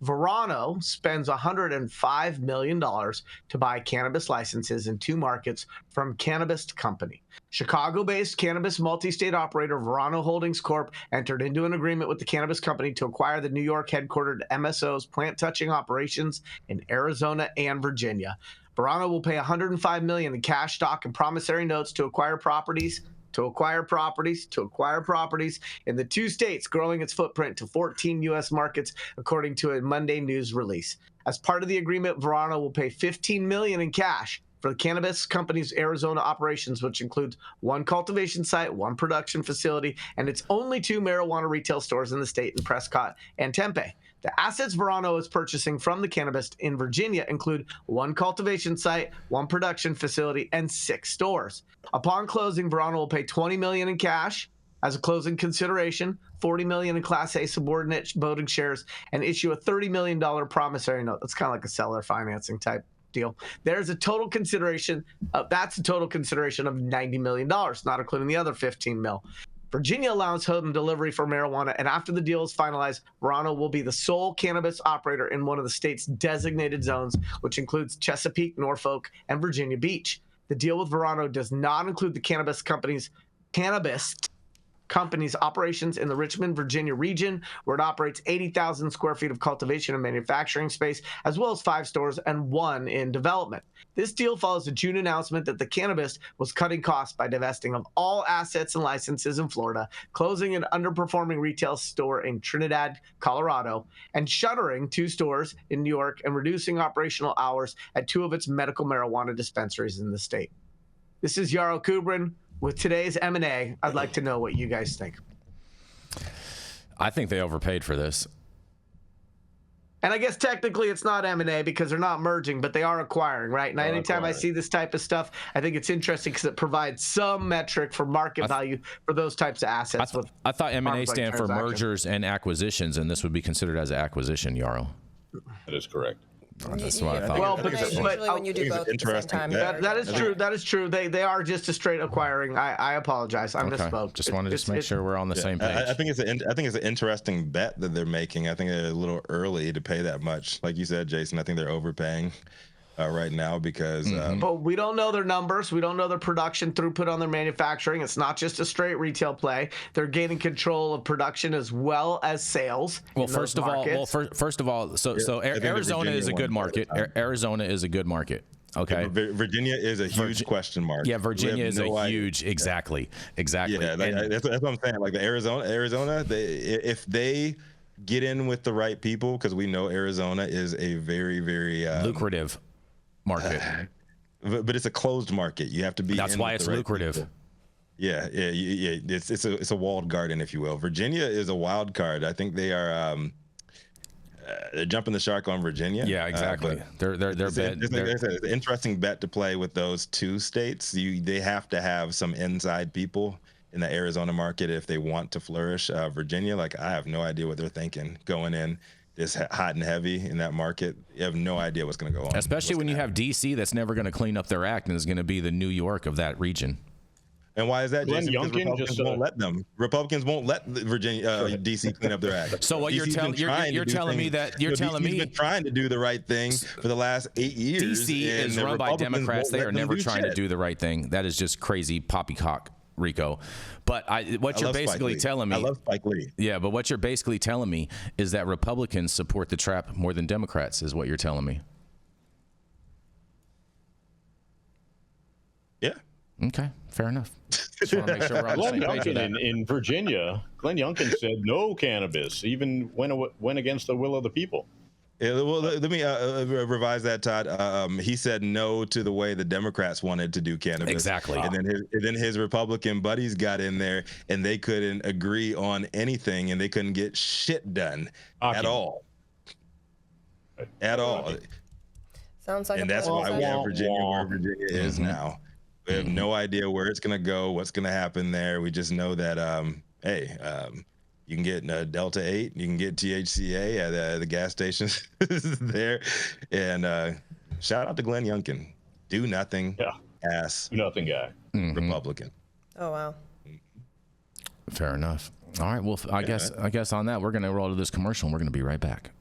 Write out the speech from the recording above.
Verano spends $105 million to buy cannabis licenses in 2 markets from Cannabis Company. Chicago-based cannabis multi-state operator Verano Holdings Corp. entered into an agreement with the Cannabis Company to acquire the New York headquartered MSO's plant-touching operations in Arizona and Virginia. Verano will pay $105 million in cash, stock, and promissory notes to acquire properties in the 2 states, growing its footprint to 14 U.S. markets, according to a Monday news release. As part of the agreement, Verano will pay $15 million in cash for the Cannabis Company's Arizona operations, which includes 1 cultivation site, 1 production facility, and its only 2 marijuana retail stores in the state in Prescott and Tempe. The assets Verano is purchasing from the Cannabis in Virginia include 1 cultivation site, 1 production facility, and 6 stores. Upon closing, Verano will pay $20 million in cash as a closing consideration, $40 million in Class A subordinate voting shares, and issue a $30 million promissory note. That's kind of like a seller financing type deal. There's a total consideration. That's a total consideration of $90 million, not including the other $15 million. Virginia allows home delivery for marijuana, and after the deal is finalized, Verano will be the sole cannabis operator in one of the state's designated zones, which includes Chesapeake, Norfolk, and Virginia Beach. The deal with Verano does not include the Cannabis Company's operations in the Richmond, Virginia region, where it operates 80,000 square feet of cultivation and manufacturing space, as well as 5 stores and 1 in development. This deal follows a June announcement that the Cannabis was cutting costs by divesting of all assets and licenses in Florida, closing an underperforming retail store in Trinidad, Colorado, and shuttering 2 stores in New York and reducing operational hours at 2 of its medical marijuana dispensaries in the state. This is Yarrow Kubrin. With today's M&A, I'd like to know what you guys think. I think they overpaid for this. And I guess technically it's not M&A because they're not merging, but they are acquiring, right? And anytime I see this type of stuff, I think it's interesting because it provides some metric for market value for those types of assets. I thought M&A stand for mergers and acquisitions, and this would be considered as an acquisition, Yarrow. That is correct. That's what I thought. Well, but usually when you do both at the same time. That is true. That is true. They are just a straight acquiring. I apologize. I misspoke. Just wanted to make sure we're on the same page. I think it's an interesting bet that they're making. I think they're a little early to pay that much. Like you said, Jason, I think they're overpaying right now because. But we don't know their numbers. We don't know their production throughput on their manufacturing. It's not just a straight retail play. They're gaining control of production as well as sales. Well, first of all, Arizona is a good market. Arizona is a good market. Okay. Virginia is a huge question mark. Yeah, Virginia is a huge. Exactly. Yeah, that's what I'm saying. Like the Arizona, if they get in with the right people, because we know Arizona is a very, very lucrative market, but it's a closed market. You have to be. That's why it's lucrative. People. Yeah. It's a walled garden, if you will. Virginia is a wild card. I think they are. They're jumping the shark on Virginia. Yeah, exactly. They're it's an interesting bet to play with those 2 states. They have to have some inside people in the Arizona market if they want to flourish. Virginia, like I have no idea what they're thinking going in. It's hot and heavy in that market. You have no idea what's going to go on. Especially when you have D.C. that's never going to clean up their act and is going to be the New York of that region. And why is that, Jason? Because Republicans won't let them. Republicans won't let Virginia, D.C. clean up their act. So what you're telling me that you're telling me DC's been trying to do the right thing for the last 8 years. D.C. is run by Democrats. They are never trying to do the right thing. That is just crazy poppycock, Rico. But what you're basically telling me, I love Spike Lee. Yeah, but what you're basically telling me is that Republicans support the trap more than Democrats, is what you're telling me. Yeah. Okay, fair enough. Just want to make sure we're on the same page with that. In Virginia, Glenn Youngkin said no cannabis, even went against the will of the people. Yeah, well, let me revise that, Todd. He said no to the way the Democrats wanted to do cannabis. Exactly. And then his Republican buddies got in there, and they couldn't agree on anything, and they couldn't get shit done at all. At all. Sounds like. And that's why we have Virginia where Virginia is now. We have no idea where it's going to go, what's going to happen there. We just know that, you can get Delta 8, you can get THCA at the gas stations there. And shout out to Glenn Youngkin. Do nothing, ass. Do nothing guy. Republican. Oh, wow. Fair enough. All right. Well, I guess on that, we're going to roll to this commercial, and we're going to be right back.